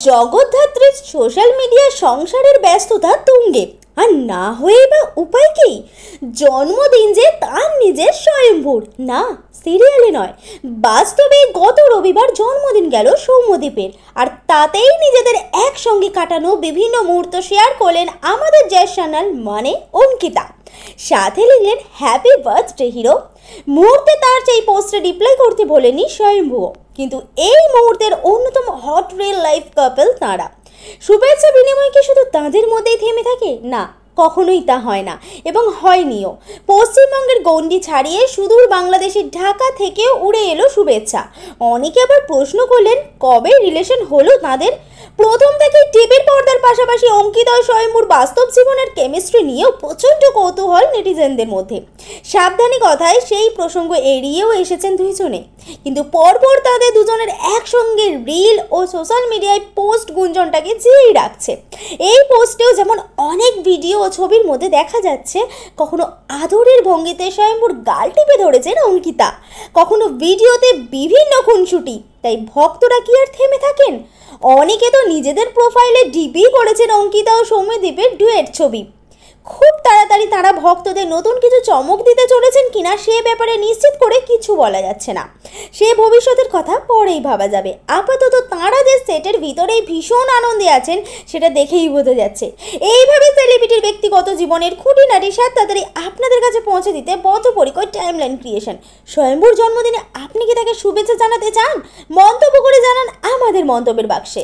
জগদ্ধাত্রীর social media সংসারের ব্যস্ততা তুঙ্গে, আর না হয়ে বা উপায় কি? জন্মদিন যে তার নিজের স্বয়ম্ভূর, না সিরিয়ালে নয়, বাস্তবে গত রবিবার জন্মদিন গেল সৌম্যদীপের। আর তাতেই নিজেদের একসঙ্গে কাটানো বিভিন্ন মুহূর্ত শেয়ার করলেন আমাদের জয় চ্যানেল মানে অঙ্কিতা। সাথে লিখলেন হ্যাপি বার্থডে হিরো। মুহূর্তে তার সেই পোস্টে রিপ্লাই করতে বলেনি স্বয়ম্ভূ, কিন্তু এই মুহূর্তের অন্যতম হট রিয়েল লাইফ কাপল তাঁরা। শুভেচ্ছা বিনিময় কি শুধু তাঁদের মধ্যেই থেমে থাকে? না, কখনোই তা হয় না এবং হয়নিও। পশ্চিমবঙ্গের গণ্ডি ছাড়িয়ে সুদূর বাংলাদেশের ঢাকা থেকেও উড়ে এলো শুভেচ্ছা। অনেকে আবার প্রশ্ন করলেন কবে রিলেশন হলো তাঁদের। প্রথম থেকেই টিভির পর্দার পাশাপাশি অঙ্কিতা ও স্বয়ম্ভূর বাস্তব জীবনের কেমিস্ট্রি নিয়েও প্রচণ্ড কৌতূহল নেটিজেনদের মধ্যে। সাবধানী কথায় সেই প্রসঙ্গ এড়িয়েও এসেছেন দুইজনে, কিন্তু পরপর তাদের দুজনের একসঙ্গে রিল ও সোশ্যাল মিডিয়ায় পোস্ট গুঞ্জনটাকে জিয়েই রাখছে। এই পোস্টেও যেমন অনেক ভিডিও ও ছবির মধ্যে দেখা যাচ্ছে কখনো আদরের ভঙ্গিতে স্বয়ম্ভূর গাল টিপে ধরেছেন অঙ্কিতা, কখনো ভিডিওতে বিভিন্ন খুনসুটি। তাই ভক্তরা কি আর থেমে থাকেন? অনেকে তো নিজেদের প্রোফাইলে ডিপি করেছেন অঙ্কিতা ও সৌম্যদীপের ডুয়েট ছবি। খুব তাড়াতাড়ি তারা ভক্তদের নতুন কিছু চমক দিতে চলেছেন কিনা সে ব্যাপারে নিশ্চিত করে কিছু বলা যাচ্ছে না। সে ভবিষ্যতের কথা পরেই ভাবা যাবে। আপাতত তাঁরা যে সেটের ভিতরেই ভীষণ আনন্দে আছেন সেটা দেখেই বোঝা যাচ্ছে। এইভাবে সেলিব্রিটির ব্যক্তিগত জীবনের খুঁটিনাটি সাথে তাড়াতাড়ি আপনাদের কাছে পৌঁছে দিতে বদ্ধপরিকর টাইমলাইন ক্রিয়েশন। স্বয়ম্ভূর জন্মদিনে আপনি কি তাকে শুভেচ্ছা জানাতে চান? মন্তব্য করে জানান আমাদের মন্তব্যের বাক্সে।